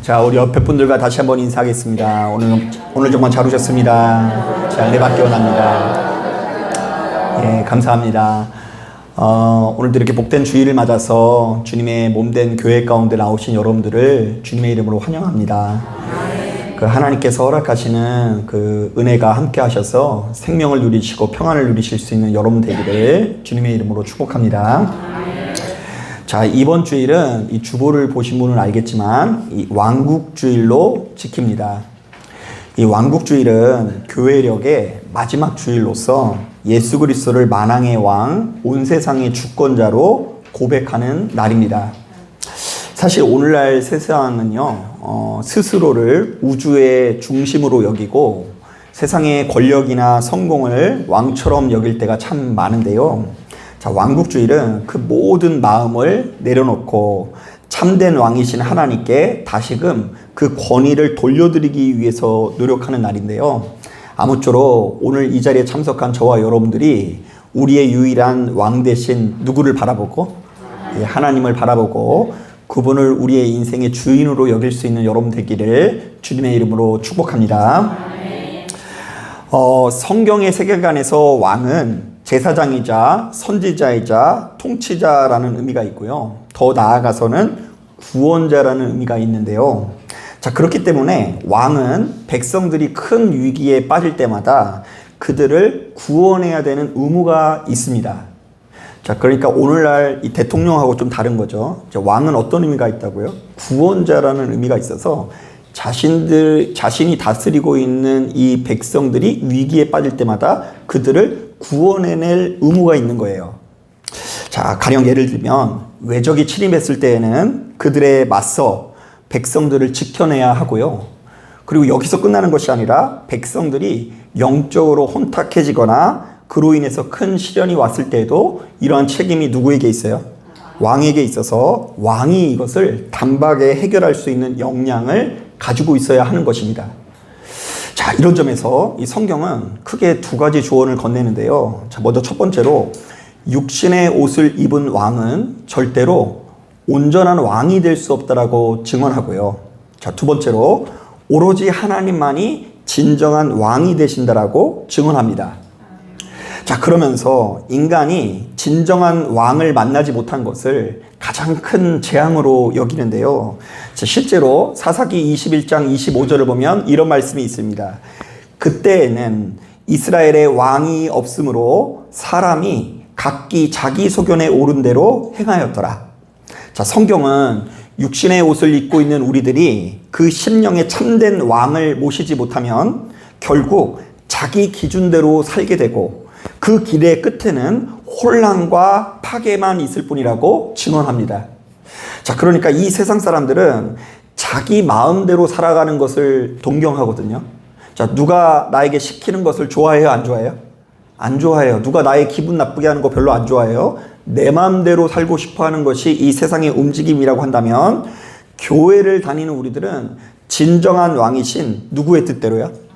자, 우리 옆에 분들과 다시 한번 인사하겠습니다. 오늘 정말 잘 오셨습니다. 자, 은혜받기 원합니다. 예, 감사합니다. 오늘도 이렇게 복된 주일을 맞아서 주님의 몸된 교회 가운데 나오신 여러분들을 주님의 이름으로 환영합니다. 그 하나님께서 허락하시는 그 은혜가 함께 하셔서 생명을 누리시고 평안을 누리실 수 있는 여러분 되기를 주님의 이름으로 축복합니다. 자, 이번 주일은 이 주보를 보신 분은 알겠지만 이 왕국주일로 지킵니다. 이 왕국주일은 교회력의 마지막 주일로서 예수 그리스도를 만왕의 왕, 온 세상의 주권자로 고백하는 날입니다. 사실 오늘날 세상은요, 스스로를 우주의 중심으로 여기고 세상의 권력이나 성공을 왕처럼 여길 때가 참 많은데요. 자, 왕국주일은 그 모든 마음을 내려놓고 참된 왕이신 하나님께 다시금 그 권위를 돌려드리기 위해서 노력하는 날인데요. 아무쪼록 오늘 이 자리에 참석한 저와 여러분들이 우리의 유일한 왕 대신 누구를 바라보고 하나님을 바라보고 그분을 우리의 인생의 주인으로 여길 수 있는 여러분 되기를 주님의 이름으로 축복합니다. 성경의 세계관에서 왕은 제사장이자 선지자이자 통치자라는 의미가 있고요. 더 나아가서는 구원자라는 의미가 있는데요. 자, 그렇기 때문에 왕은 백성들이 큰 위기에 빠질 때마다 그들을 구원해야 되는 의무가 있습니다. 자, 그러니까 오늘날 이 대통령하고 좀 다른 거죠. 왕은 어떤 의미가 있다고요? 구원자라는 의미가 있어서 자신이 다스리고 있는 이 백성들이 위기에 빠질 때마다 그들을 구원해낼 의무가 있는 거예요. 자, 가령 예를 들면 외적이 침입했을 때에는 그들에 맞서 백성들을 지켜내야 하고요. 그리고 여기서 끝나는 것이 아니라 백성들이 영적으로 혼탁해지거나 그로 인해서 큰 시련이 왔을 때에도 이러한 책임이 누구에게 있어요? 왕에게 있어서 왕이 이것을 단박에 해결할 수 있는 역량을 가지고 있어야 하는 것입니다. 자, 이런 점에서 이 성경은 크게 두 가지 조언을 건네는데요. 자, 먼저 첫 번째로 육신의 옷을 입은 왕은 절대로 온전한 왕이 될 수 없다라고 증언하고요. 자, 두 번째로 오로지 하나님만이 진정한 왕이 되신다라고 증언합니다. 자, 그러면서 인간이 진정한 왕을 만나지 못한 것을 가장 큰 재앙으로 여기는데요. 자, 실제로 사사기 21장 25절을 보면 이런 말씀이 있습니다. 그때에는 이스라엘의 왕이 없으므로 사람이 각기 자기 소견에 오른 대로 행하였더라. 자, 성경은 육신의 옷을 입고 있는 우리들이 그 심령의 참된 왕을 모시지 못하면 결국 자기 기준대로 살게 되고 그 길의 끝에는 혼란과 파괴만 있을 뿐이라고 증언합니다. 자, 그러니까 이 세상 사람들은 자기 마음대로 살아가는 것을 동경하거든요. 자, 누가 나에게 시키는 것을 좋아해요, 안 좋아해요? 안 좋아해요. 누가 나의 기분 나쁘게 하는 거 별로 안 좋아해요. 내 마음대로 살고 싶어 하는 것이 이 세상의 움직임이라고 한다면 교회를 다니는 우리들은 진정한 왕이신 누구의 뜻대로요?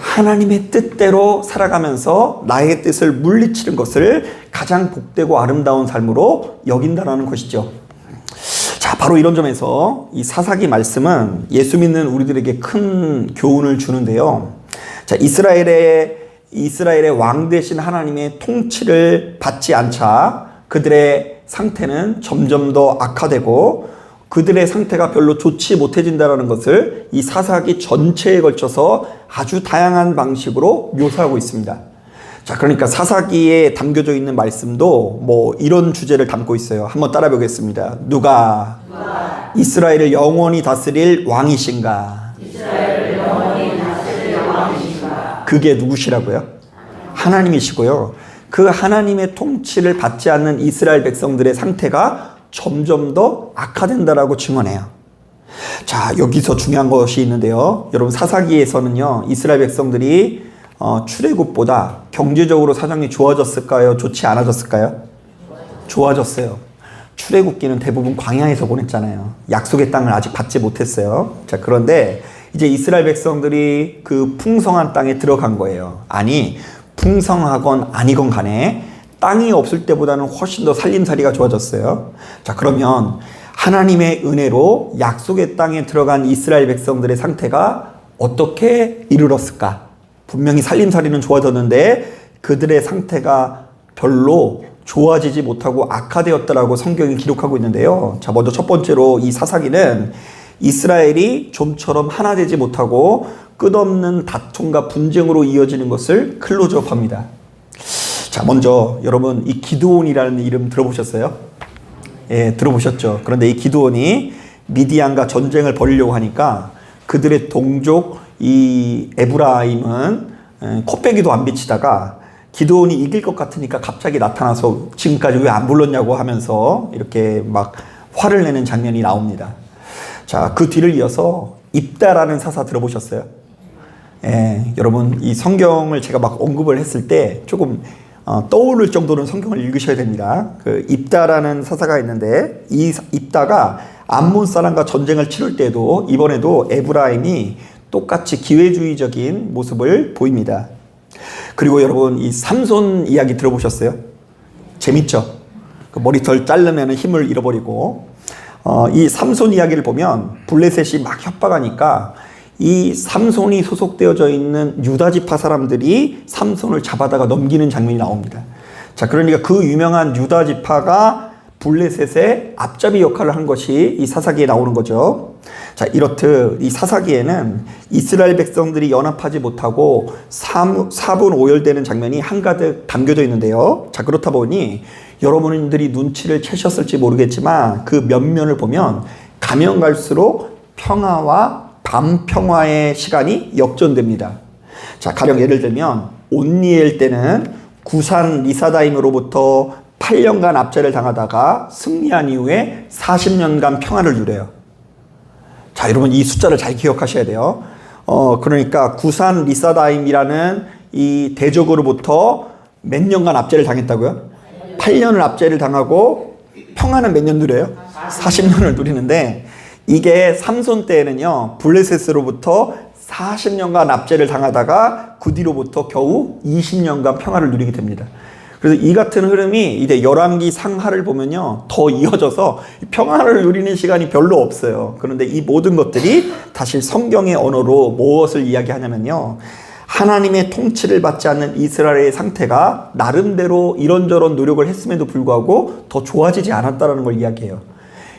하나님의 뜻대로 살아가면서 나의 뜻을 물리치는 것을 가장 복되고 아름다운 삶으로 여긴다는 것이죠. 자, 바로 이런 점에서 이 사사기 말씀은 예수 믿는 우리들에게 큰 교훈을 주는데요. 자, 이스라엘의 왕 되신 하나님의 통치를 받지 않자 그들의 상태는 점점 더 악화되고 그들의 상태가 별로 좋지 못해진다는 것을 이 사사기 전체에 걸쳐서 아주 다양한 방식으로 묘사하고 있습니다. 자, 그러니까 사사기에 담겨져 있는 말씀도 뭐 이런 주제를 담고 있어요. 한번 따라 보겠습니다. 누가 이스라엘을 영원히 다스릴 왕이신가? 그게 누구시라고요? 하나님이시고요. 그 하나님의 통치를 받지 않는 이스라엘 백성들의 상태가 점점 더 악화된다라고 증언해요. 자, 여기서 중요한 것이 있는데요. 여러분, 사사기에서는요, 이스라엘 백성들이 출애굽보다 경제적으로 사정이 좋아졌을까요? 좋지 않아졌을까요? 좋아졌어요. 출애굽기는 대부분 광야에서 보냈잖아요. 약속의 땅을 아직 받지 못했어요. 자, 그런데 이제 이스라엘 백성들이 그 풍성한 땅에 들어간 거예요. 아니, 풍성하건 아니건 간에 땅이 없을 때보다는 훨씬 더 살림살이가 좋아졌어요. 자, 그러면 하나님의 은혜로 약속의 땅에 들어간 이스라엘 백성들의 상태가 어떻게 이르렀을까? 분명히 살림살이는 좋아졌는데 그들의 상태가 별로 좋아지지 못하고 악화되었다라고 성경이 기록하고 있는데요. 자, 먼저 첫 번째로 이 사사기는 이스라엘이 좀처럼 하나 되지 못하고 끝없는 다툼과 분쟁으로 이어지는 것을 클로즈업합니다. 자, 먼저 여러분 이 기드온이라는 이름 들어보셨어요? 예, 들어보셨죠? 그런데 이 기드온이 미디안과 전쟁을 벌이려고 하니까 그들의 동족 이 에브라임은 코빼기도 안 비치다가 기드온이 이길 것 같으니까 갑자기 나타나서 지금까지 왜 안 불렀냐고 하면서 이렇게 막 화를 내는 장면이 나옵니다. 자, 그 뒤를 이어서 입다라는 사사 들어보셨어요? 예, 여러분 이 성경을 제가 막 언급을 했을 때 조금 떠오를 정도는 성경을 읽으셔야 됩니다. 그 입다라는 사사가 있는데 이 입다가 암몬 사람과 전쟁을 치를 때도 이번에도 에브라임이 똑같이 기회주의적인 모습을 보입니다. 그리고 여러분 이 삼손 이야기 들어보셨어요? 재밌죠? 그 머리털 자르면 힘을 잃어버리고 이 삼손 이야기를 보면 블레셋이 막 협박하니까 이 삼손이 소속되어져 있는 유다지파 사람들이 삼손을 잡아다가 넘기는 장면이 나옵니다. 자, 그러니까 그 유명한 유다지파가 블레셋의 앞잡이 역할을 한 것이 이 사사기에 나오는 거죠. 자, 이렇듯 이 사사기에는 이스라엘 백성들이 연합하지 못하고 사분 오열되는 장면이 한가득 담겨져 있는데요. 자, 그렇다 보니 여러분들이 눈치를 채셨을지 모르겠지만 그 면면을 보면 가면 갈수록 평화와 반평화의 시간이 역전됩니다. 자, 가령 예를 들면 온니엘 때는 구산 리사다임으로부터 8년간 압제를 당하다가 승리한 이후에 40년간 평화를 누려요. 자, 여러분 이 숫자를 잘 기억하셔야 돼요. 그러니까 구산 리사다임이라는 이 대적으로부터 몇 년간 압제를 당했다고요? 8년을 압제를 당하고 평화는 몇 년 누려요? 40년을 누리는데 이게 삼손 때에는요 블레셋으로부터 40년간 압제를 당하다가 그 뒤로부터 겨우 20년간 평화를 누리게 됩니다. 그래서 이 같은 흐름이 이제 열왕기 상하를 보면요 더 이어져서 평화를 누리는 시간이 별로 없어요. 그런데 이 모든 것들이 다시 성경의 언어로 무엇을 이야기하냐면요, 하나님의 통치를 받지 않는 이스라엘의 상태가 나름대로 이런저런 노력을 했음에도 불구하고 더 좋아지지 않았다는 걸 이야기해요.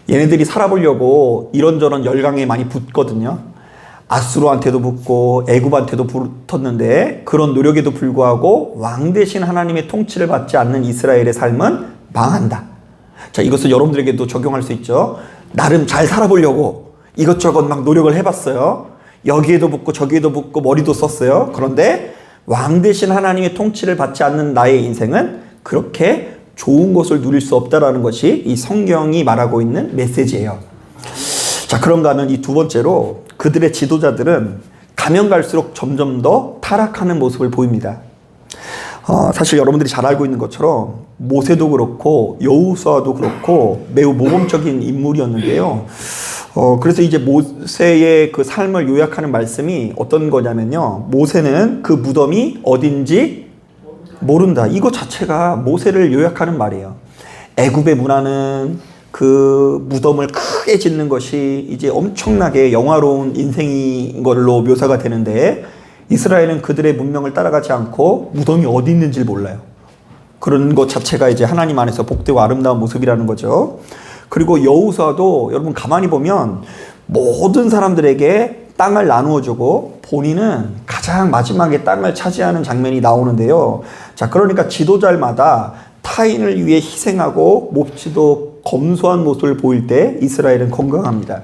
얘네들이 살아보려고 이런저런 열강에 많이 붙거든요. 아수르한테도 붙고 애굽한테도 붙었는데 그런 노력에도 불구하고 왕 대신 하나님의 통치를 받지 않는 이스라엘의 삶은 망한다. 자, 이것을 여러분들에게도 적용할 수 있죠. 나름 잘 살아보려고 이것저것 막 노력을 해봤어요. 여기에도 붙고 저기에도 붙고 머리도 썼어요. 그런데 왕 대신 하나님의 통치를 받지 않는 나의 인생은 그렇게 좋은 것을 누릴 수 없다라는 것이 이 성경이 말하고 있는 메시지예요. 자, 그런가 하면 이 두 번째로 그들의 지도자들은 가면 갈수록 점점 더 타락하는 모습을 보입니다. 사실 여러분들이 잘 알고 있는 것처럼 모세도 그렇고 여호수아도 그렇고 매우 모범적인 인물이었는데요. 그래서 이제 모세의 그 삶을 요약하는 말씀이 어떤 거냐면요, 모세는 그 무덤이 어딘지 모른다. 이거 자체가 모세를 요약하는 말이에요. 애굽의 문화는 그 무덤을 크게 짓는 것이 이제 엄청나게 영화로운 인생인 걸로 묘사가 되는데 이스라엘은 그들의 문명을 따라가지 않고 무덤이 어디 있는지를 몰라요. 그런 것 자체가 이제 하나님 안에서 복되고 아름다운 모습이라는 거죠. 그리고 여호수아도 여러분 가만히 보면 모든 사람들에게 땅을 나누어 주고 본인은 가장 마지막에 땅을 차지하는 장면이 나오는데요. 자, 그러니까 지도자마다 타인을 위해 희생하고 몹시도 검소한 모습을 보일 때 이스라엘은 건강합니다.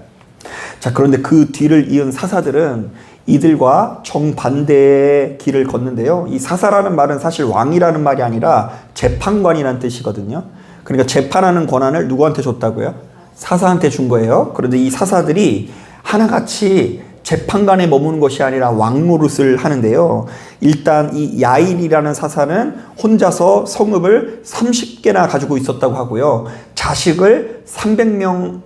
자, 그런데 그 뒤를 이은 사사들은 이들과 정반대의 길을 걷는데요. 이 사사라는 말은 사실 왕이라는 말이 아니라 재판관이라는 뜻이거든요. 그러니까 재판하는 권한을 누구한테 줬다고요? 사사한테 준 거예요. 그런데 이 사사들이 하나같이 재판관에 머무는 것이 아니라 왕 노릇을 하는데요. 일단 이 야일이라는 사사는 혼자서 성읍을 30개나 가지고 있었다고 하고요. 자식을 30명을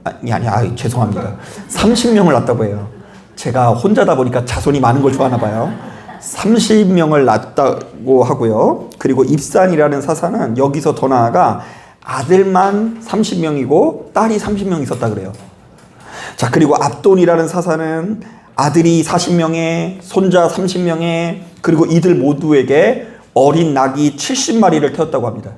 낳았다고 해요. 제가 혼자다 보니까 자손이 많은 걸 좋아하나 봐요. 30명을 낳았다고 하고요. 그리고 입산이라는 사사는 여기서 더 나아가 아들만 30명이고 딸이 30명 있었다 그래요. 자, 그리고 압돈이라는 사사는 아들이 40명에 손자 30명에 그리고 이들 모두에게 어린 낙이 70마리를 태웠다고 합니다.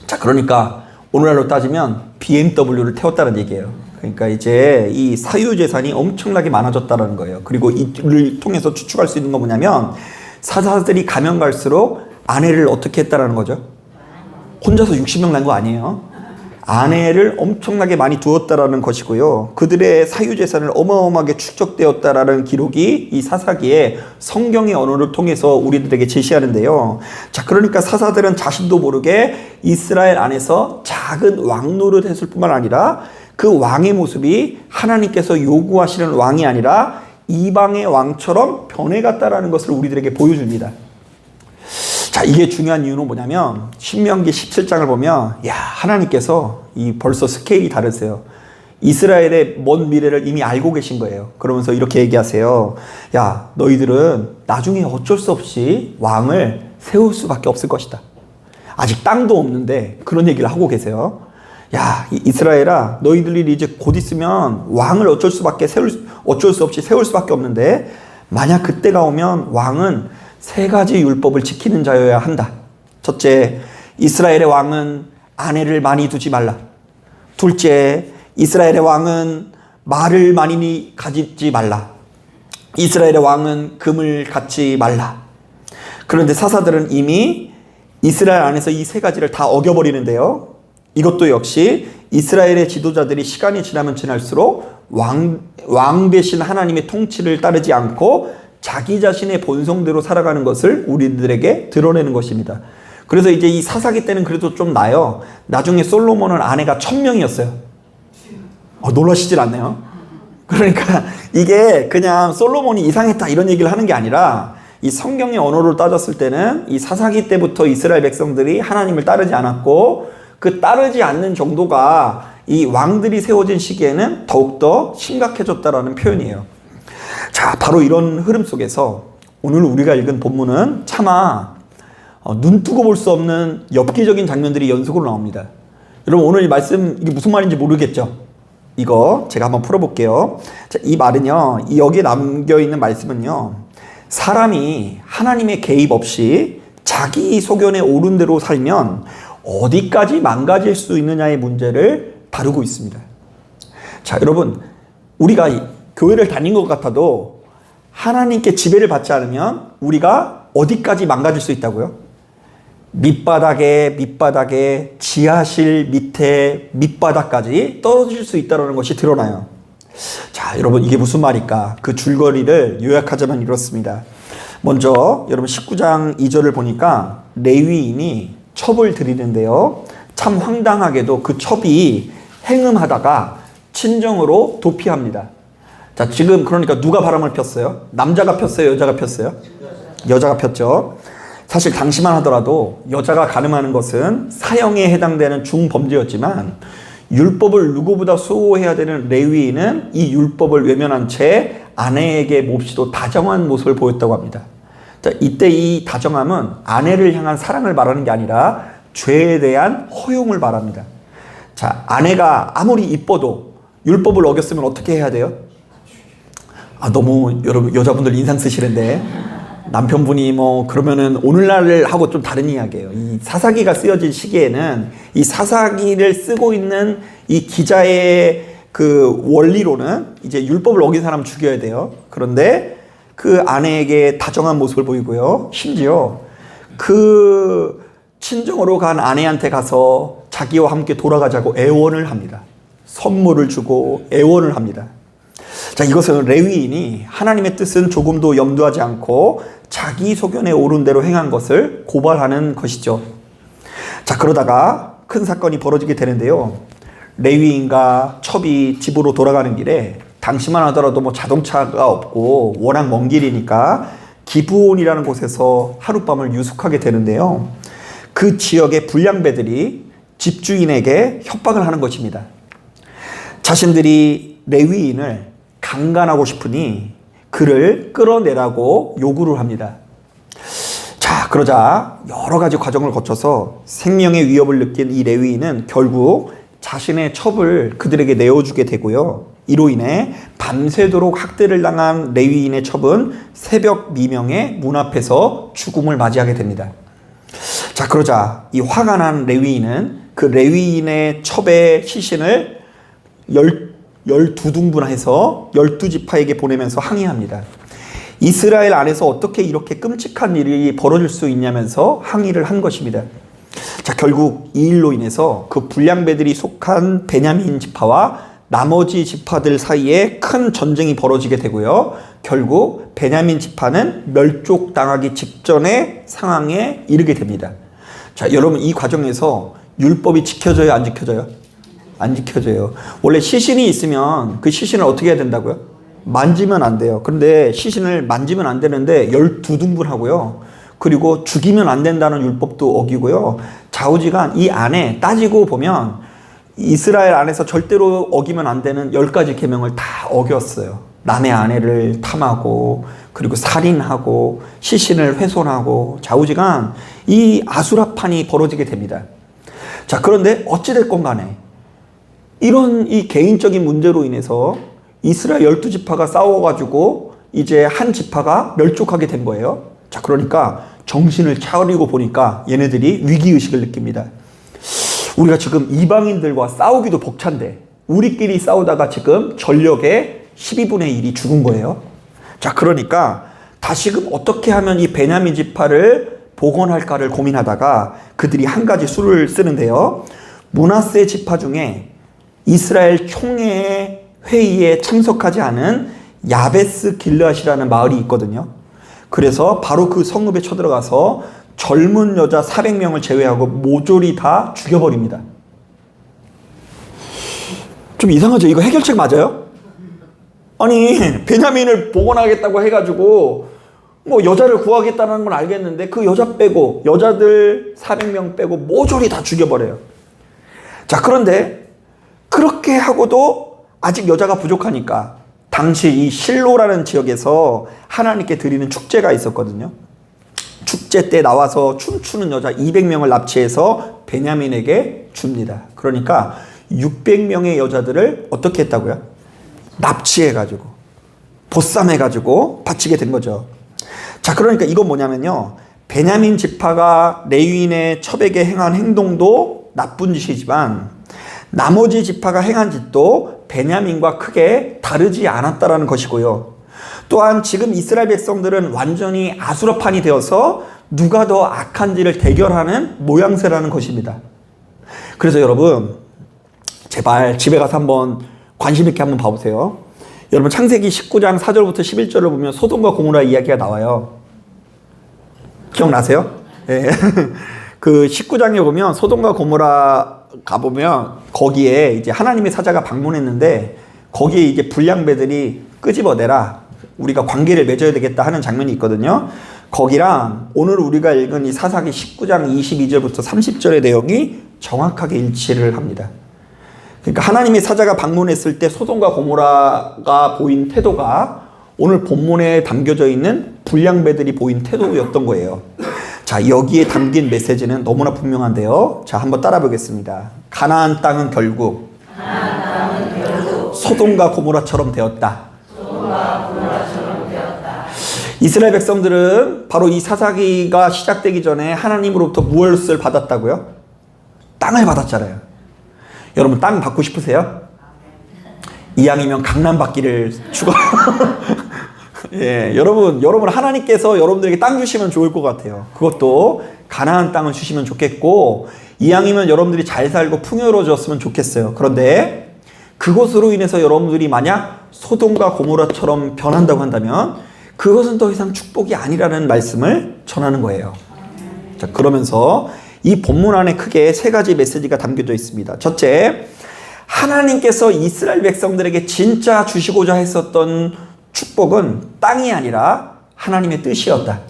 자, 그러니까 오늘날로 따지면 BMW를 태웠다는 얘기예요. 그러니까 이제 이 사유재산이 엄청나게 많아졌다는 거예요. 그리고 이를 통해서 추측할 수 있는 건 뭐냐면 사사들이 가면 갈수록 아내를 어떻게 했다라는 거죠. 혼자서 60명 난 거 아니에요. 아내를 엄청나게 많이 두었다라는 것이고요. 그들의 사유재산을 어마어마하게 축적되었다라는 기록이 이 사사기에 성경의 언어를 통해서 우리들에게 제시하는데요. 자, 그러니까 사사들은 자신도 모르게 이스라엘 안에서 작은 왕 노릇했을 뿐만 아니라 그 왕의 모습이 하나님께서 요구하시는 왕이 아니라 이방의 왕처럼 변해갔다라는 것을 우리들에게 보여줍니다. 자, 이게 중요한 이유는 뭐냐면 신명기 17장을 보면 야, 하나님께서 벌써 스케일이 다르세요. 이스라엘의 먼 미래를 이미 알고 계신 거예요. 그러면서 이렇게 얘기하세요. 야, 너희들은 나중에 어쩔 수 없이 왕을 세울 수밖에 없을 것이다. 아직 땅도 없는데 그런 얘기를 하고 계세요. 야, 이스라엘아, 너희들이 이제 곧 있으면 왕을 어쩔 수 없이 세울 수밖에 없는데 만약 그때가 오면 왕은 3가지 율법을 지키는 자여야 한다. 첫째, 이스라엘의 왕은 아내를 많이 두지 말라. 둘째, 이스라엘의 왕은 말을 많이 가지지 말라. 이스라엘의 왕은 금을 갖지 말라. 그런데 사사들은 이미 이스라엘 안에서 이 3가지를 다 어겨버리는데요. 이것도 역시 이스라엘의 지도자들이 시간이 지나면 지날수록 왕 대신 하나님의 통치를 따르지 않고 자기 자신의 본성대로 살아가는 것을 우리들에게 드러내는 것입니다. 그래서 이제 이 사사기 때는 그래도 좀 나요. 나중에 솔로몬은 아내가 1000명이었어요. 놀라시질 않네요. 그러니까 이게 그냥 솔로몬이 이상했다 이런 얘기를 하는 게 아니라 이 성경의 언어를 따졌을 때는 이 사사기 때부터 이스라엘 백성들이 하나님을 따르지 않았고 그 따르지 않는 정도가 이 왕들이 세워진 시기에는 더욱더 심각해졌다라는 표현이에요. 자, 바로 이런 흐름 속에서 오늘 우리가 읽은 본문은 차마 눈 뜨고 볼 수 없는 엽기적인 장면들이 연속으로 나옵니다. 여러분, 오늘 이 말씀 이게 무슨 말인지 모르겠죠? 이거 제가 한번 풀어볼게요. 자, 이 말은요, 여기에 남겨있는 말씀은요, 사람이 하나님의 개입 없이 자기 소견에 옳은 대로 살면 어디까지 망가질 수 있느냐의 문제를 다루고 있습니다. 자, 여러분, 우리가 교회를 다닌 것 같아도 하나님께 지배를 받지 않으면 우리가 어디까지 망가질 수 있다고요? 밑바닥에 지하실 밑에 밑바닥까지 떨어질 수 있다는 것이 드러나요. 자, 여러분, 이게 무슨 말일까? 그 줄거리를 요약하자면 이렇습니다. 먼저 여러분 19장 2절을 보니까 레위인이 첩을 드리는데요. 참 황당하게도 그 첩이 행음하다가 친정으로 도피합니다. 자, 지금 그러니까 누가 바람을 폈어요? 남자가 폈어요? 여자가 폈어요? 여자가 폈죠. 사실 당시만 하더라도 여자가 간음하는 것은 사형에 해당되는 중범죄였지만 율법을 누구보다 수호해야 되는 레위인은 이 율법을 외면한 채 아내에게 몹시도 다정한 모습을 보였다고 합니다. 자, 이때 이 다정함은 아내를 향한 사랑을 말하는 게 아니라 죄에 대한 허용을 말합니다. 자, 아내가 아무리 이뻐도 율법을 어겼으면 어떻게 해야 돼요? 너무 여러분 여자분들 인상 쓰시는데 남편분이 그러면은 오늘날을 하고 좀 다른 이야기예요. 이 사사기가 쓰여진 시기에는 이 사사기를 쓰고 있는 이 기자의 그 원리로는 이제 율법을 어긴 사람 죽여야 돼요. 그런데 그 아내에게 다정한 모습을 보이고요. 심지어 그 친정으로 간 아내한테 가서 자기와 함께 돌아가자고 애원을 합니다. 선물을 주고 애원을 합니다. 자, 이것은 레위인이 하나님의 뜻은 조금도 염두하지 않고 자기 소견에 옳은 대로 행한 것을 고발하는 것이죠. 자, 그러다가 큰 사건이 벌어지게 되는데요. 레위인과 첩이 집으로 돌아가는 길에 당시만 하더라도 자동차가 없고 워낙 먼 길이니까 기브온이라는 곳에서 하룻밤을 유숙하게 되는데요. 그 지역의 불량배들이 집주인에게 협박을 하는 것입니다. 자신들이 레위인을 강간하고 싶으니 그를 끌어내라고 요구를 합니다. 자, 그러자 여러 가지 과정을 거쳐서 생명의 위협을 느낀 이 레위인은 결국 자신의 첩을 그들에게 내어주게 되고요. 이로 인해 밤새도록 학대를 당한 레위인의 첩은 새벽 미명에 문 앞에서 죽음을 맞이하게 됩니다. 자, 그러자 이 화가 난 레위인은 그 레위인의 첩의 시신을 12등분해서 12지파에게 보내면서 항의합니다. 이스라엘 안에서 어떻게 이렇게 끔찍한 일이 벌어질 수 있냐면서 항의를 한 것입니다. 자, 결국 이 일로 인해서 그 불량배들이 속한 베냐민 지파와 나머지 지파들 사이에 큰 전쟁이 벌어지게 되고요. 결국 베냐민 지파는 멸족당하기 직전의 상황에 이르게 됩니다. 자, 여러분 이 과정에서 율법이 지켜져요, 안 지켜져요? 안 지켜져요. 원래 시신이 있으면 그 시신을 어떻게 해야 된다고요? 만지면 안 돼요. 그런데 시신을 만지면 안 되는데 12등분하고요. 그리고 죽이면 안 된다는 율법도 어기고요. 좌우지간 이 안에 따지고 보면 이스라엘 안에서 절대로 어기면 안 되는 10가지 계명을 다 어겼어요. 남의 아내를 탐하고 그리고 살인하고 시신을 훼손하고 좌우지간 이 아수라판이 벌어지게 됩니다. 자, 그런데 어찌됐건 간에 이런 이 개인적인 문제로 인해서 이스라엘 12지파가 싸워가지고 이제 한 지파가 멸족하게 된 거예요. 자, 그러니까 정신을 차리고 보니까 얘네들이 위기의식을 느낍니다. 우리가 지금 이방인들과 싸우기도 벅찬데 우리끼리 싸우다가 지금 전력의 12분의 1이 죽은 거예요. 자, 그러니까 다시금 어떻게 하면 이 베냐민 지파를 복원할까를 고민하다가 그들이 한 가지 수를 쓰는데요. 므낫세 지파 중에 이스라엘 총회 회의에 참석하지 않은 야베스 길르앗이라는 마을이 있거든요. 그래서 바로 그 성읍에 쳐들어가서 젊은 여자 400명을 제외하고 모조리 다 죽여버립니다. 좀 이상하죠? 이거 해결책 맞아요? 아니, 베냐민을 복원하겠다고 해가지고 뭐 여자를 구하겠다는 건 알겠는데 그 여자 빼고 여자들 400명 빼고 모조리 다 죽여버려요. 자, 그런데 그렇게 하고도 아직 여자가 부족하니까 당시 이 실로라는 지역에서 하나님께 드리는 축제가 있었거든요. 축제 때 나와서 춤추는 여자 200명을 납치해서 베냐민에게 줍니다. 그러니까 600명의 여자들을 어떻게 했다고요? 납치해가지고 보쌈해가지고 바치게 된 거죠. 자, 그러니까 이건 뭐냐면요, 베냐민 지파가 레위인의 첩에게 행한 행동도 나쁜 짓이지만 나머지 지파가 행한 짓도 베냐민과 크게 다르지 않았다라는 것이고요. 또한 지금 이스라엘 백성들은 완전히 아수라판이 되어서 누가 더 악한지를 대결하는 모양새라는 것입니다. 그래서 여러분, 제발 집에 가서 한번 관심 있게 한번 봐보세요. 여러분, 창세기 19장 4절부터 11절을 보면 소돔과 고모라 이야기가 나와요. 기억나세요? 네. 그 19장에 보면 소돔과 고모라 가보면 거기에 이제 하나님의 사자가 방문했는데 거기에 이제 불량배들이 끄집어내라, 우리가 관계를 맺어야 되겠다 하는 장면이 있거든요. 거기랑 오늘 우리가 읽은 이 사사기 19장 22절부터 30절의 내용이 정확하게 일치를 합니다. 그러니까 하나님의 사자가 방문했을 때 소돔과 고모라가 보인 태도가 오늘 본문에 담겨져 있는 불량배들이 보인 태도였던 거예요. 자, 여기에 담긴 메시지는 너무나 분명한데요. 자, 한번 따라 보겠습니다. 가나안 땅은 결국 소돔과 고모라처럼 되었다. 이스라엘 백성들은 바로 이 사사기가 시작되기 전에 하나님으로부터 무엇을 받았다고요? 땅을 받았잖아요. 여러분, 땅 받고 싶으세요? 이왕이면 강남 받기를 예, 여러분 하나님께서 여러분들에게 땅 주시면 좋을 것 같아요. 그것도 가나안 땅을 주시면 좋겠고, 이왕이면 여러분들이 잘 살고 풍요로워졌으면 좋겠어요. 그런데 그것으로 인해서 여러분들이 만약 소돔과 고모라처럼 변한다고 한다면 그것은 더 이상 축복이 아니라는 말씀을 전하는 거예요. 자, 그러면서 이 본문 안에 크게 세 가지 메시지가 담겨져 있습니다. 첫째, 하나님께서 이스라엘 백성들에게 진짜 주시고자 했었던 축복은 땅이 아니라 하나님의 뜻이었다.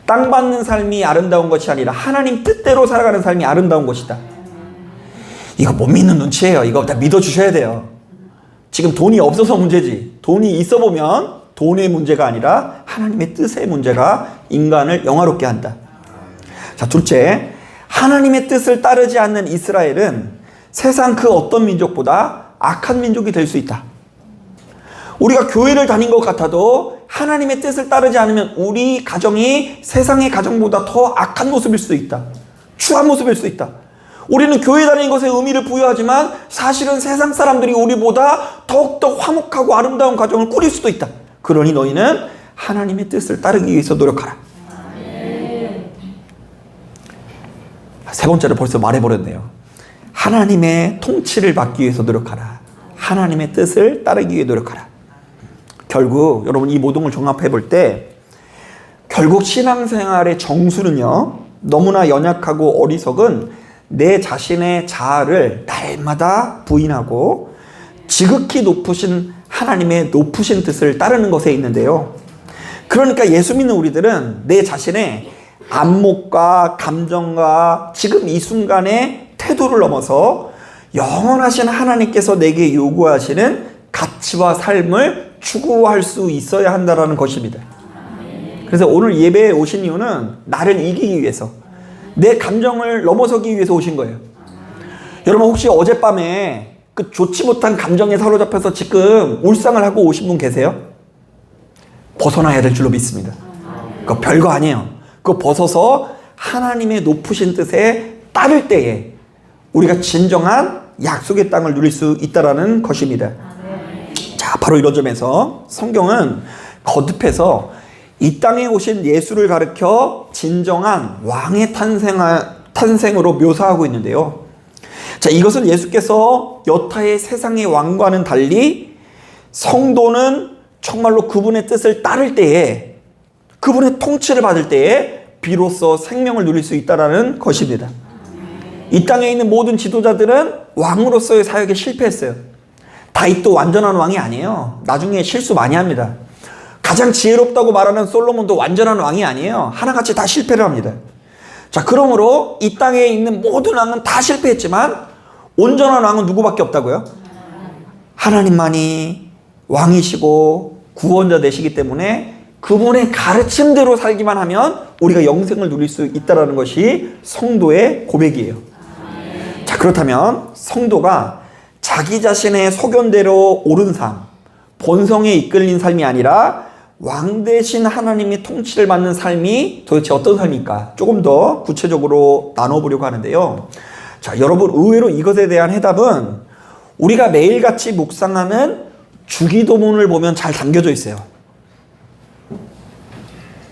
땅 받는 삶이 아름다운 것이 아니라 하나님 뜻대로 살아가는 삶이 아름다운 것이다. 이거 못 믿는 눈치예요. 이거 다 믿어주셔야 돼요. 지금 돈이 없어서 문제지, 돈이 있어 보면 돈의 문제가 아니라 하나님의 뜻의 문제가 인간을 영화롭게 한다. 자, 둘째, 하나님의 뜻을 따르지 않는 이스라엘은 세상 그 어떤 민족보다 악한 민족이 될 수 있다. 우리가 교회를 다닌 것 같아도 하나님의 뜻을 따르지 않으면 우리 가정이 세상의 가정보다 더 악한 모습일 수도 있다. 추한 모습일 수 있다. 우리는 교회 다니는 것에 의미를 부여하지만 사실은 세상 사람들이 우리보다 더욱더 화목하고 아름다운 가정을 꾸릴 수도 있다. 그러니 너희는 하나님의 뜻을 따르기 위해서 노력하라. 세 번째로 벌써 말해버렸네요. 하나님의 통치를 받기 위해서 노력하라. 하나님의 뜻을 따르기 위해 노력하라. 결국 여러분 이 모든 걸 종합해 볼 때 결국 신앙생활의 정수는요, 너무나 연약하고 어리석은 내 자신의 자아를 날마다 부인하고 지극히 높으신 하나님의 높으신 뜻을 따르는 것에 있는데요. 그러니까 예수 믿는 우리들은 내 자신의 안목과 감정과 지금 이 순간의 태도를 넘어서 영원하신 하나님께서 내게 요구하시는 가치와 삶을 추구할 수 있어야 한다는 것입니다. 그래서 오늘 예배에 오신 이유는 나를 이기기 위해서, 내 감정을 넘어서기 위해서 오신 거예요. 여러분 혹시 어젯밤에 그 좋지 못한 감정에 사로잡혀서 지금 울상을 하고 오신 분 계세요? 벗어나야 될 줄로 믿습니다. 그거 별거 아니에요. 그거 벗어서 하나님의 높으신 뜻에 따를 때에 우리가 진정한 약속의 땅을 누릴 수 있다는 것입니다. 자, 바로 이런 점에서 성경은 거듭해서 이 땅에 오신 예수를 가리켜 진정한 왕의 탄생으로 묘사하고 있는데요. 자, 이것은 예수께서 여타의 세상의 왕과는 달리 성도는 정말로 그분의 뜻을 따를 때에, 그분의 통치를 받을 때에 비로소 생명을 누릴 수 있다는 것입니다. 이 땅에 있는 모든 지도자들은 왕으로서의 사역에 실패했어요. 다윗도 완전한 왕이 아니에요. 나중에 실수 많이 합니다. 가장 지혜롭다고 말하는 솔로몬도 완전한 왕이 아니에요. 하나같이 다 실패를 합니다. 자, 그러므로 이 땅에 있는 모든 왕은 다 실패했지만 온전한 왕은 누구밖에 없다고요? 하나님만이 왕이시고 구원자 되시기 때문에 그분의 가르침대로 살기만 하면 우리가 영생을 누릴 수 있다는 것이 성도의 고백이에요. 자, 그렇다면 성도가 자기 자신의 소견대로 옳은 삶, 본성에 이끌린 삶이 아니라 왕 대신 하나님이 통치를 받는 삶이 도대체 어떤 삶일까? 조금 더 구체적으로 나눠보려고 하는데요. 자, 여러분 의외로 이것에 대한 해답은 우리가 매일같이 묵상하는 주기도문을 보면 잘 담겨져 있어요.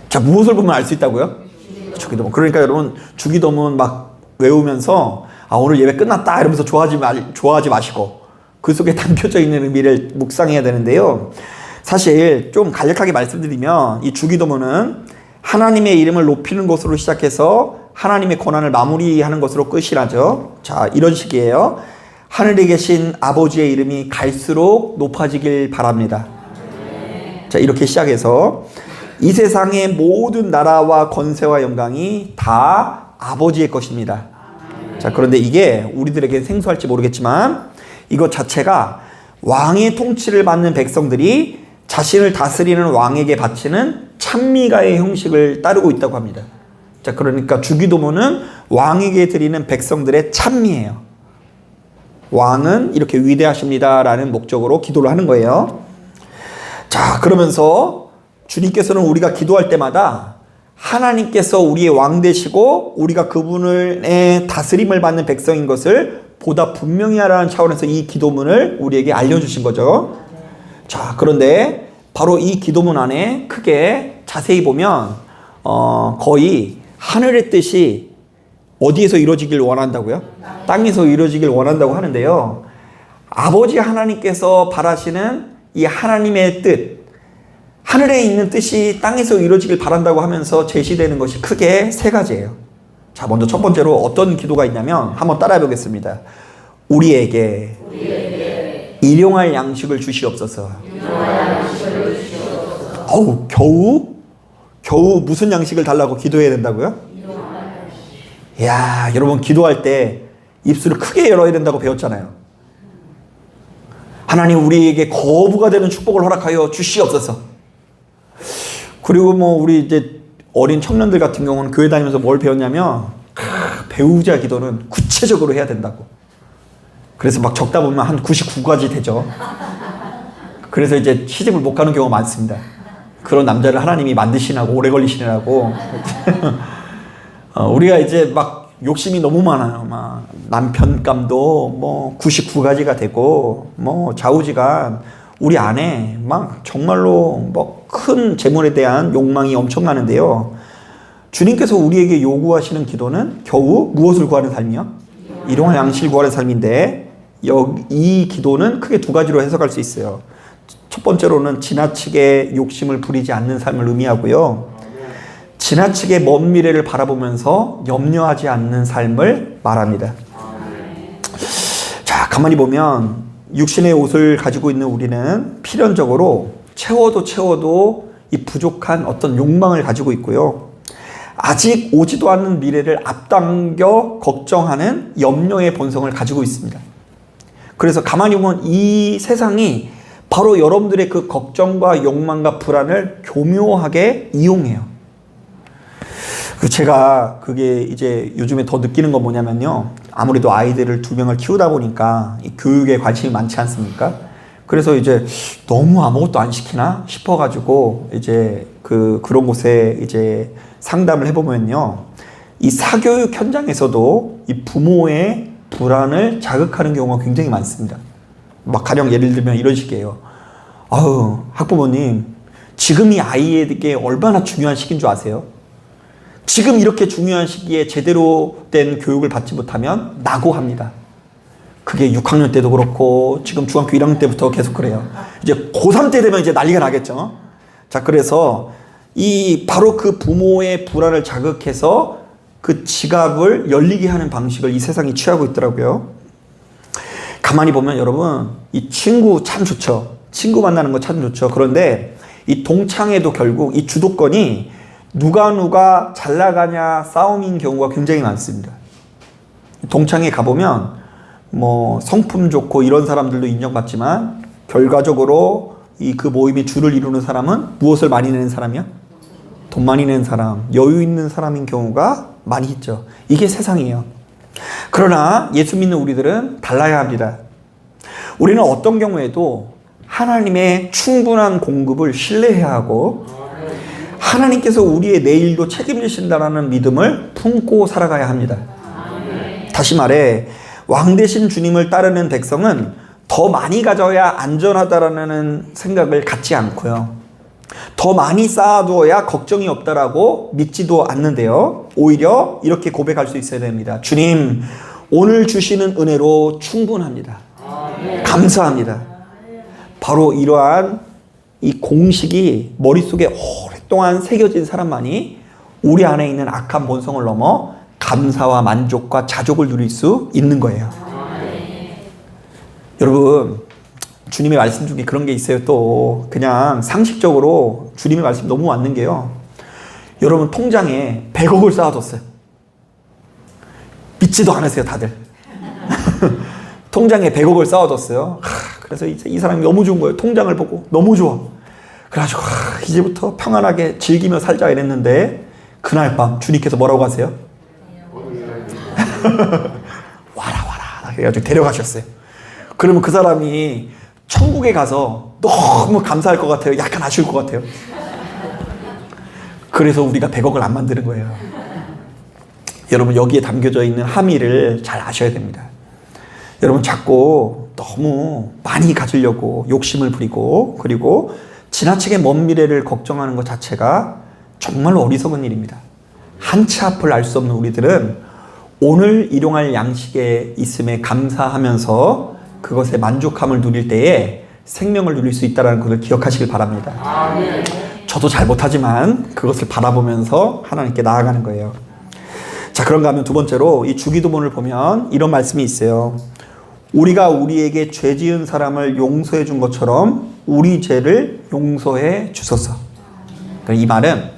자, 무엇을 보면 알 수 있다고요? 주기도문. 그러니까 여러분 주기도문 막 외우면서 오늘 예배 끝났다 이러면서 좋아하지 마시고 그 속에 담겨져 있는 의미를 묵상해야 되는데요. 사실 좀 간략하게 말씀드리면 이 주기도문은 하나님의 이름을 높이는 것으로 시작해서 하나님의 권한을 마무리하는 것으로 끝이 나죠. 자, 이런 식이에요. 하늘에 계신 아버지의 이름이 갈수록 높아지길 바랍니다. 자, 이렇게 시작해서 이 세상의 모든 나라와 권세와 영광이 다 아버지의 것입니다. 자, 그런데 이게 우리들에게 생소할지 모르겠지만 이것 자체가 왕의 통치를 받는 백성들이 자신을 다스리는 왕에게 바치는 찬미가의 형식을 따르고 있다고 합니다. 자, 그러니까 주기도문은 왕에게 드리는 백성들의 찬미예요. 왕은 이렇게 위대하십니다라는 목적으로 기도를 하는 거예요. 자, 그러면서 주님께서는 우리가 기도할 때마다 하나님께서 우리의 왕 되시고 우리가 그분의 다스림을 받는 백성인 것을 보다 분명히 하라는 차원에서 이 기도문을 우리에게 알려주신 거죠. 자, 그런데 바로 이 기도문 안에 크게 자세히 보면 거의 하늘의 뜻이 어디에서 이루어지길 원한다고요? 땅에서 이루어지길 원한다고 하는데요. 아버지 하나님께서 바라시는 이 하나님의 뜻, 하늘에 있는 뜻이 땅에서 이루어지길 바란다고 하면서 제시되는 것이 크게 세 가지예요. 자, 먼저 첫 번째로 어떤 기도가 있냐면 한번 따라해 보겠습니다. 우리에게 일용할 양식을 주시옵소서. 어우, 겨우 무슨 양식을 달라고 기도해야 된다고요? 이야, 여러분 기도할 때 입술을 크게 열어야 된다고 배웠잖아요. 하나님 우리에게 거부가 되는 축복을 허락하여 주시옵소서. 그리고 뭐 우리 이제 어린 청년들 같은 경우는 교회 다니면서 뭘 배웠냐면 배우자 기도는 구체적으로 해야 된다고. 그래서 막 적다 보면 한 99가지 되죠. 그래서 이제 시집을 못 가는 경우가 많습니다. 그런 남자를 하나님이 만드시라고, 오래 걸리시라고. 우리가 이제 막 욕심이 너무 많아요. 막 남편감도 뭐 99가지가 되고, 뭐 좌우지간 우리 안에 막 정말로 뭐 큰 재물에 대한 욕망이 엄청 많은데요. 주님께서 우리에게 요구하시는 기도는 겨우 무엇을 구하는 삶이요? 일용할 양식을 구하는 삶인데, 이 기도는 크게 두 가지로 해석할 수 있어요. 첫 번째로는 지나치게 욕심을 부리지 않는 삶을 의미하고요. 지나치게 먼 미래를 바라보면서 염려하지 않는 삶을 말합니다. 자, 가만히 보면 육신의 옷을 가지고 있는 우리는 필연적으로 채워도 이 부족한 어떤 욕망을 가지고 있고요. 아직 오지도 않는 미래를 앞당겨 걱정하는 염려의 본성을 가지고 있습니다. 그래서 가만히 보면 이 세상이 바로 여러분들의 그 걱정과 욕망과 불안을 교묘하게 이용해요. 제가 그게 이제 요즘에 더 느끼는 건 뭐냐면요. 아무래도 아이들을 2명을 키우다 보니까 이 교육에 관심이 많지 않습니까? 그래서 이제 너무 아무것도 안 시키나 싶어가지고 이제 그런 곳에 이제 상담을 해보면요. 이 사교육 현장에서도 이 부모의 불안을 자극하는 경우가 굉장히 많습니다. 막 가령 예를 들면 이런 식이에요. 아유, 학부모님, 지금 이 아이에게 얼마나 중요한 시기인 줄 아세요? 지금 이렇게 중요한 시기에 제대로 된 교육을 받지 못하면 낙오합니다. 그게 6학년 때도 그렇고 지금 중학교 1학년 때부터 계속 그래요. 이제 고3 때 되면 이제 난리가 나겠죠. 자, 그래서 바로 그 부모의 불안을 자극해서 그 지갑을 열리게 하는 방식을 이 세상이 취하고 있더라고요. 가만히 보면 여러분, 이 친구 참 좋죠. 친구 만나는 거 참 좋죠. 그런데 이 동창회도 결국 이 주도권이 누가 잘 나가냐 싸움인 경우가 굉장히 많습니다. 동창회 가보면 뭐 성품 좋고 이런 사람들도 인정받지만 결과적으로 그 모임의 주를 이루는 사람은 무엇을 많이 내는 사람이야? 돈 많이 내는 사람, 여유 있는 사람인 경우가 많이 있죠. 이게 세상이에요. 그러나 예수 믿는 우리들은 달라야 합니다. 우리는 어떤 경우에도 하나님의 충분한 공급을 신뢰해야 하고 하나님께서 우리의 내일도 책임지신다는 믿음을 품고 살아가야 합니다. 다시 말해 왕 대신 주님을 따르는 백성은 더 많이 가져야 안전하다라는 생각을 갖지 않고요. 더 많이 쌓아두어야 걱정이 없다라고 믿지도 않는데요. 오히려 이렇게 고백할 수 있어야 됩니다. 주님, 오늘 주시는 은혜로 충분합니다. 감사합니다. 바로 이러한 이 공식이 머릿속에 오랫동안 새겨진 사람만이 우리 안에 있는 악한 본성을 넘어 감사와 만족과 자족을 누릴 수 있는 거예요. 여러분, 주님의 말씀 중에 그런 게 있어요. 또 그냥 상식적으로 주님의 말씀 너무 맞는 게요. 여러분 통장에 100억을 쌓아뒀어요. 믿지도 않으세요 다들. 통장에 100억을 쌓아뒀어요. 그래서 이제 이 사람이 너무 좋은 거예요. 통장을 보고 너무 좋아. 그래가지고 이제부터 평안하게 즐기며 살자 이랬는데 그날 밤 주님께서 뭐라고 하세요? 와라 그래가지고 데려가셨어요. 그러면 그 사람이 천국에 가서 너무 감사할 것 같아요? 약간 아쉬울 것 같아요? 그래서 우리가 100억을 안 만드는 거예요. 여러분 여기에 담겨져 있는 함의를 잘 아셔야 됩니다. 여러분 자꾸 너무 많이 가지려고 욕심을 부리고 그리고 지나치게 먼 미래를 걱정하는 것 자체가 정말로 어리석은 일입니다. 한 치 앞을 알 수 없는 우리들은 오늘 일용할 양식에 있음에 감사하면서 그것에 만족함을 누릴 때에 생명을 누릴 수 있다는 것을 기억하시길 바랍니다. 저도 잘 못하지만 그것을 바라보면서 하나님께 나아가는 거예요. 자, 그런가 하면 두 번째로 이 주기도문을 보면 이런 말씀이 있어요. 우리가 우리에게 죄 지은 사람을 용서해 준 것처럼 우리 죄를 용서해 주소서. 이 말은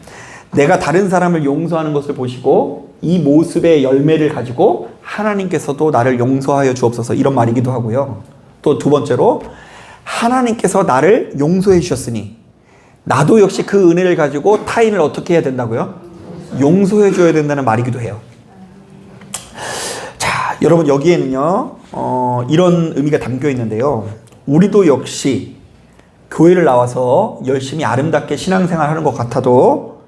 내가 다른 사람을 용서하는 것을 보시고 이 모습의 열매를 가지고 하나님께서도 나를 용서하여 주옵소서 이런 말이기도 하고요. 또 두 번째로 하나님께서 나를 용서해 주셨으니 나도 역시 그 은혜를 가지고 타인을 어떻게 해야 된다고요? 용서해 줘야 된다는 말이기도 해요. 자, 여러분 여기에는요 이런 의미가 담겨 있는데요. 우리도 역시 교회를 나와서 열심히 아름답게 신앙생활 하는 것 같아도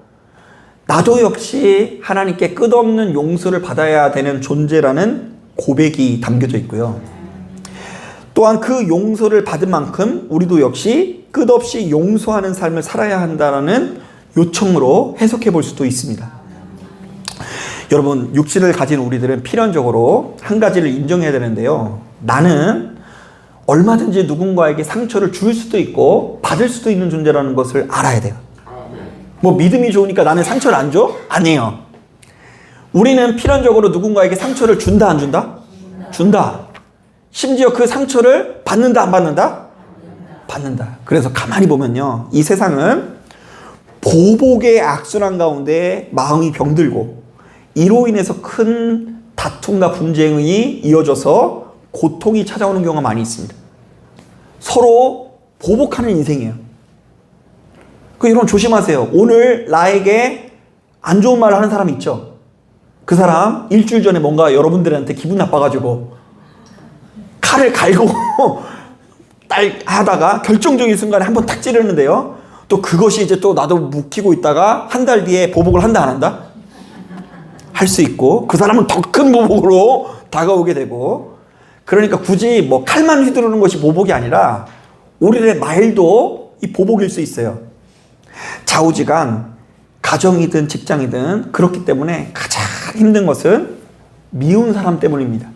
나도 역시 하나님께 끝없는 용서를 받아야 되는 존재라는 고백이 담겨져 있고요. 또한 그 용서를 받은 만큼 우리도 역시 끝없이 용서하는 삶을 살아야 한다는 요청으로 해석해 볼 수도 있습니다. 여러분, 육신을 가진 우리들은 필연적으로 한 가지를 인정해야 되는데요. 나는 얼마든지 누군가에게 상처를 줄 수도 있고 받을 수도 있는 존재라는 것을 알아야 돼요. 뭐 믿음이 좋으니까 나는 상처를 안 줘? 아니에요. 우리는 필연적으로 누군가에게 상처를 준다, 안 준다? 준다. 심지어 그 상처를 받는다, 안 받는다? 받는다. 그래서 가만히 보면요, 이 세상은 보복의 악순환 가운데 마음이 병들고 이로 인해서 큰 다툼과 분쟁이 이어져서 고통이 찾아오는 경우가 많이 있습니다. 서로 보복하는 인생이에요. 그 여러분 조심하세요. 오늘 나에게 안 좋은 말을 하는 사람이 있죠. 그 사람 일주일 전에 뭔가 여러분들한테 기분 나빠가지고 칼을 갈고 하다가 결정적인 순간에 한번 탁 찌르는데요. 또 그것이 이제 또 나도 묵히고 있다가 한 달 뒤에 보복을 한다, 안 한다? 할 수 있고, 그 사람은 더 큰 보복으로 다가오게 되고, 그러니까 굳이 뭐 칼만 휘두르는 것이 보복이 아니라 우리의 말도 이 보복일 수 있어요. 좌우지간 가정이든 직장이든 그렇기 때문에 가장 힘든 것은 미운 사람 때문입니다.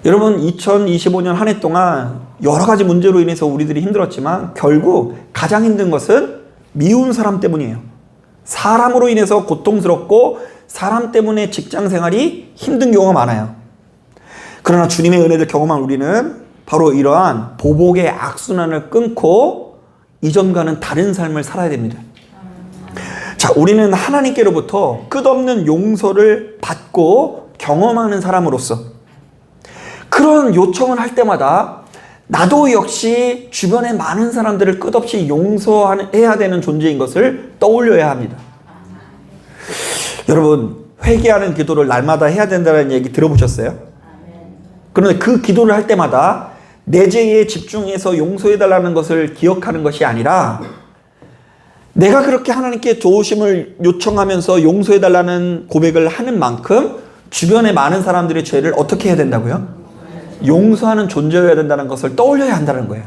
여러분 2025년 한 해 동안 여러 가지 문제로 인해서 우리들이 힘들었지만 결국 가장 힘든 것은 미운 사람 때문이에요. 사람으로 인해서 고통스럽고 사람 때문에 직장 생활이 힘든 경우가 많아요. 그러나 주님의 은혜를 경험한 우리는 바로 이러한 보복의 악순환을 끊고 이전과는 다른 삶을 살아야 됩니다. 자, 우리는 하나님께로부터 끝없는 용서를 받고 경험하는 사람으로서 그런 요청을 할 때마다 나도 역시 주변의 많은 사람들을 끝없이 용서해야 되는 존재인 것을 떠올려야 합니다. 여러분, 회개하는 기도를 날마다 해야 된다는 얘기 들어보셨어요? 그런데 그 기도를 할 때마다 내 죄에 집중해서 용서해달라는 것을 기억하는 것이 아니라 내가 그렇게 하나님께 도우심을 요청하면서 용서해달라는 고백을 하는 만큼 주변의 많은 사람들의 죄를 어떻게 해야 된다고요? 용서하는 존재여야 된다는 것을 떠올려야 한다는 거예요.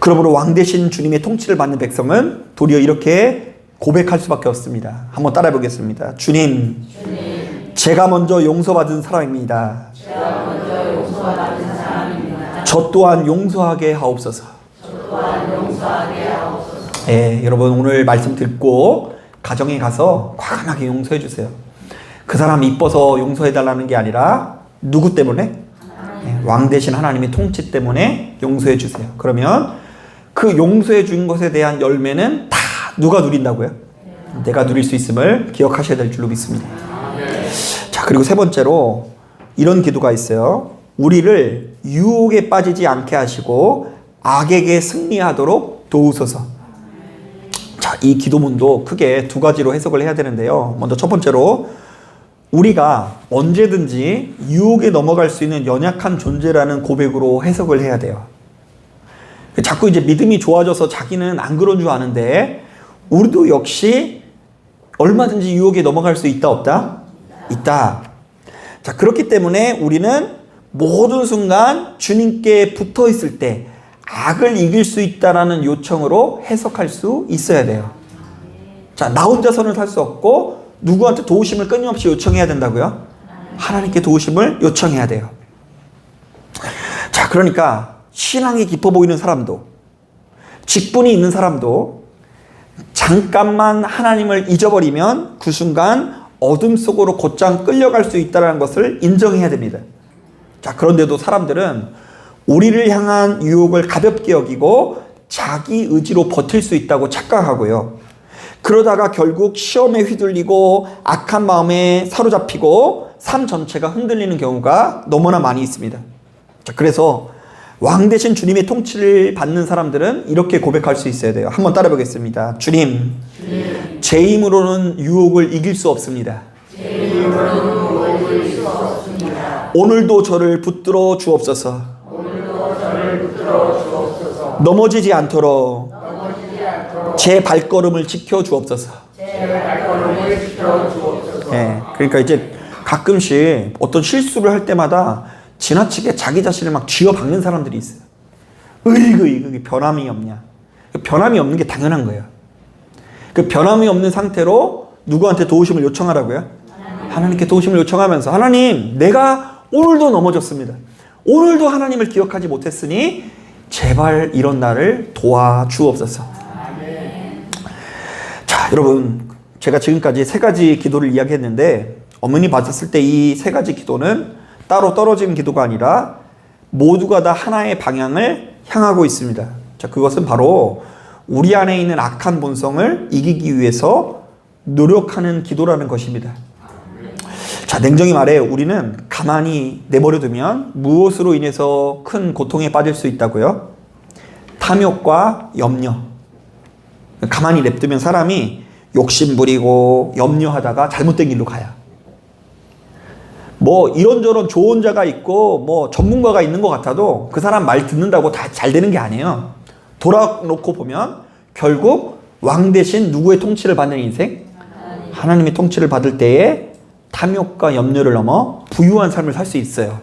그러므로 왕 대신 주님의 통치를 받는 백성은 도리어 이렇게 고백할 수밖에 없습니다. 한번 따라해 보겠습니다. 주님, 제가 먼저 용서받은 사람입니다. 저 또한 용서하게 하옵소서. 예, 여러분 오늘 말씀 듣고 가정에 가서 과감하게 용서해 주세요. 그 사람 이뻐서 용서해 달라는 게 아니라 누구 때문에? 예, 왕 대신 하나님의 통치 때문에 용서해 주세요. 그러면 그 용서해 준 것에 대한 열매는 다 누가 누린다고요? 내가 누릴 수 있음을 기억하셔야 될 줄로 믿습니다. 자, 그리고 세 번째로 이런 기도가 있어요. 우리를 유혹에 빠지지 않게 하시고 악에게 승리하도록 도우소서. 자, 이 기도문도 크게 두 가지로 해석을 해야 되는데요. 먼저 첫 번째로 우리가 언제든지 유혹에 넘어갈 수 있는 연약한 존재라는 고백으로 해석을 해야 돼요. 자꾸 이제 믿음이 좋아져서 자기는 안 그런 줄 아는데 우리도 역시 얼마든지 유혹에 넘어갈 수 있다, 없다? 있다. 자, 그렇기 때문에 우리는 모든 순간 주님께 붙어 있을 때 악을 이길 수 있다라는 요청으로 해석할 수 있어야 돼요. 자, 나 혼자서는 살 수 없고 누구한테 도우심을 끊임없이 요청해야 된다고요? 하나님께 도우심을 요청해야 돼요. 자, 그러니까 신앙이 깊어 보이는 사람도 직분이 있는 사람도 잠깐만 하나님을 잊어버리면 그 순간 어둠 속으로 곧장 끌려갈 수 있다는 것을 인정해야 됩니다. 자, 그런데도 사람들은 우리를 향한 유혹을 가볍게 여기고 자기 의지로 버틸 수 있다고 착각하고요. 그러다가 결국 시험에 휘둘리고 악한 마음에 사로잡히고 삶 전체가 흔들리는 경우가 너무나 많이 있습니다. 자, 그래서 왕 대신 주님의 통치를 받는 사람들은 이렇게 고백할 수 있어야 돼요. 한번 따라 보겠습니다. 주님, 제 힘으로는 유혹을 이길 수 없습니다. 오늘도 저를 붙들어 주옵소서. 넘어지지 않도록 제 발걸음을 지켜 주옵소서. 네, 그러니까 이제 가끔씩 어떤 실수를 할 때마다 지나치게 자기 자신을 막 쥐어박는 사람들이 있어요. 으이그 변함이 없냐. 변함이 없는 게 당연한 거예요. 그 변함이 없는 상태로 누구한테 도우심을 요청하라고요? 하나님께 도우심을 요청하면서 하나님, 내가 오늘도 넘어졌습니다. 오늘도 하나님을 기억하지 못했으니 제발 이런 나를 도와주옵소서. 자, 여러분, 제가 지금까지 세 가지 기도를 이야기했는데 어머니 받았을 때 이 세 가지 기도는 따로 떨어진 기도가 아니라 모두가 다 하나의 방향을 향하고 있습니다. 자, 그것은 바로 우리 안에 있는 악한 본성을 이기기 위해서 노력하는 기도라는 것입니다. 자, 냉정히 말해 우리는 가만히 내버려두면 무엇으로 인해서 큰 고통에 빠질 수 있다고요? 탐욕과 염려. 가만히 냅두면 사람이 욕심 부리고 염려하다가 잘못된 길로 가요. 뭐 이런저런 조언자가 있고 뭐 전문가가 있는 것 같아도 그 사람 말 듣는다고 다 잘 되는 게 아니에요. 돌아놓고 보면 결국 왕 대신 누구의 통치를 받는 인생? 하나님의 통치를 받을 때에 탐욕과 염려를 넘어 부유한 삶을 살 수 있어요.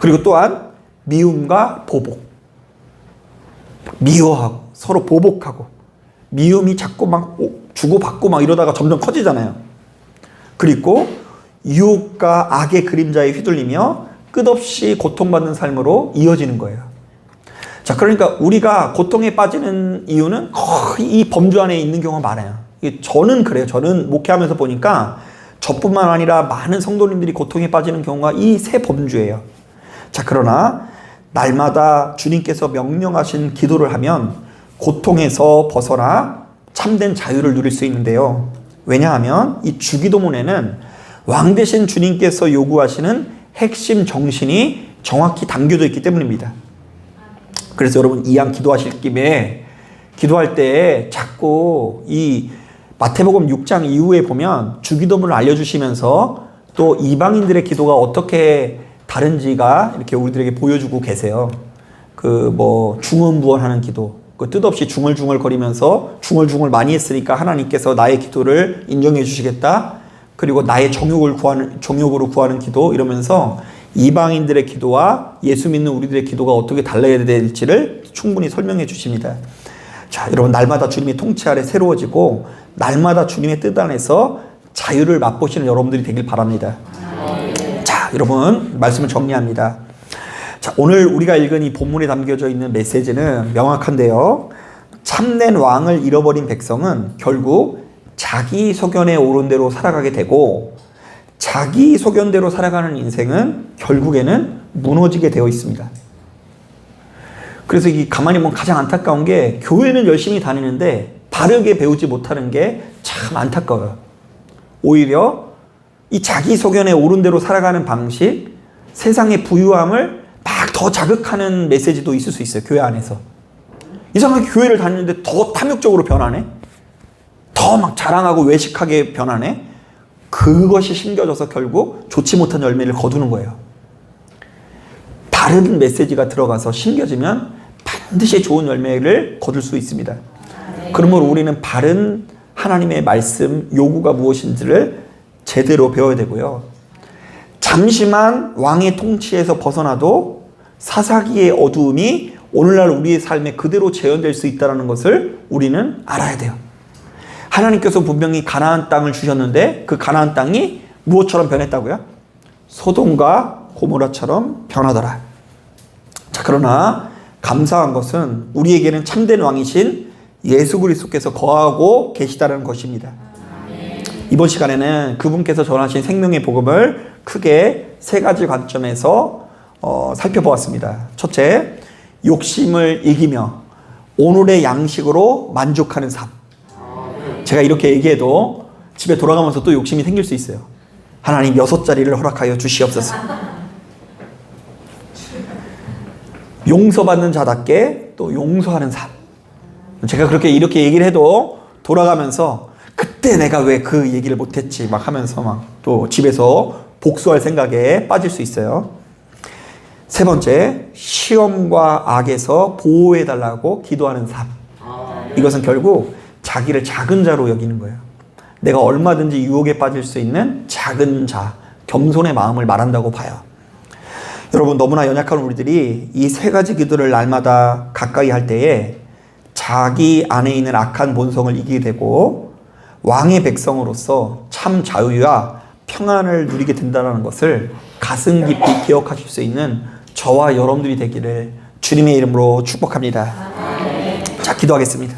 그리고 또한 미움과 보복. 미워하고 서로 보복하고 미움이 자꾸 막 주고받고 막 이러다가 점점 커지잖아요. 그리고 유혹과 악의 그림자에 휘둘리며 끝없이 고통받는 삶으로 이어지는 거예요. 자, 그러니까 우리가 고통에 빠지는 이유는 거의 이 범주 안에 있는 경우가 많아요. 저는 그래요. 저는 목회하면서 보니까 저뿐만 아니라 많은 성도님들이 고통에 빠지는 경우가 이 세 범주예요. 자, 그러나 날마다 주님께서 명령하신 기도를 하면 고통에서 벗어나 참된 자유를 누릴 수 있는데요. 왜냐하면 이 주기도문에는 왕 대신 주님께서 요구하시는 핵심 정신이 정확히 담겨져 있기 때문입니다. 그래서 여러분 이왕 기도하실 김에 기도할 때 자꾸 이 마태복음 6장 이후에 보면 주기도문을 알려주시면서 또 이방인들의 기도가 어떻게 다른지가 이렇게 우리들에게 보여주고 계세요. 그 뭐 중언부언하는 기도, 그 뜻없이 중얼중얼 거리면서 중얼중얼 많이 했으니까 하나님께서 나의 기도를 인정해 주시겠다. 그리고 나의 정욕으로 구하는 기도 이러면서 이방인들의 기도와 예수 믿는 우리들의 기도가 어떻게 달라야 될지를 충분히 설명해 주십니다. 자, 여러분 날마다 주님의 통치 아래 새로워지고 날마다 주님의 뜻 안에서 자유를 맛보시는 여러분들이 되길 바랍니다. 자, 여러분 말씀을 정리합니다. 자, 오늘 우리가 읽은 이 본문에 담겨져 있는 메시지는 명확한데요. 참된 왕을 잃어버린 백성은 결국 자기 소견에 오른 대로 살아가게 되고 자기 소견대로 살아가는 인생은 결국에는 무너지게 되어 있습니다. 그래서 이 가만히 보면 가장 안타까운 게 교회는 열심히 다니는데 바르게 배우지 못하는 게 참 안타까워요. 오히려 이 자기 소견에 오른 대로 살아가는 방식, 세상의 부유함을 막 더 자극하는 메시지도 있을 수 있어요. 교회 안에서. 이상하게 교회를 다니는데 더 탐욕적으로 변하네? 더 막 자랑하고 외식하게 변하네? 그것이 심겨져서 결국 좋지 못한 열매를 거두는 거예요. 바른 메시지가 들어가서 심겨지면 반드시 좋은 열매를 거둘 수 있습니다. 그러므로 우리는 바른 하나님의 말씀, 요구가 무엇인지를 제대로 배워야 되고요. 잠시만 왕의 통치에서 벗어나도 사사기의 어두움이 오늘날 우리의 삶에 그대로 재현될 수 있다는 것을 우리는 알아야 돼요. 하나님께서 분명히 가나안 땅을 주셨는데 그 가나안 땅이 무엇처럼 변했다고요? 소돔과 고모라처럼 변하더라. 자, 그러나 감사한 것은 우리에게는 참된 왕이신 예수 그리스도께서 거하고 계시다는 것입니다. 이번 시간에는 그분께서 전하신 생명의 복음을 크게 세 가지 관점에서 살펴보았습니다. 첫째, 욕심을 이기며 오늘의 양식으로 만족하는 삶. 제가 이렇게 얘기해도 집에 돌아가면서 또 욕심이 생길 수 있어요. 하나님 6자리를 허락하여 주시옵소서. 용서받는 자답게 또 용서하는 삶. 제가 그렇게 이렇게 얘기를 해도 돌아가면서 그때 내가 왜 그 얘기를 못했지 막 하면서 막 또 집에서 복수할 생각에 빠질 수 있어요. 세 번째, 시험과 악에서 보호해달라고 기도하는 삶. 이것은 결국 자기를 작은 자로 여기는 거예요. 내가 얼마든지 유혹에 빠질 수 있는 작은 자, 겸손의 마음을 말한다고 봐요. 여러분, 너무나 연약한 우리들이 이 세 가지 기도를 날마다 가까이 할 때에 자기 안에 있는 악한 본성을 이기게 되고 왕의 백성으로서 참 자유와 평안을 누리게 된다는 것을 가슴 깊이 기억하실 수 있는 저와 여러분들이 되기를 주님의 이름으로 축복합니다. 자, 기도하겠습니다.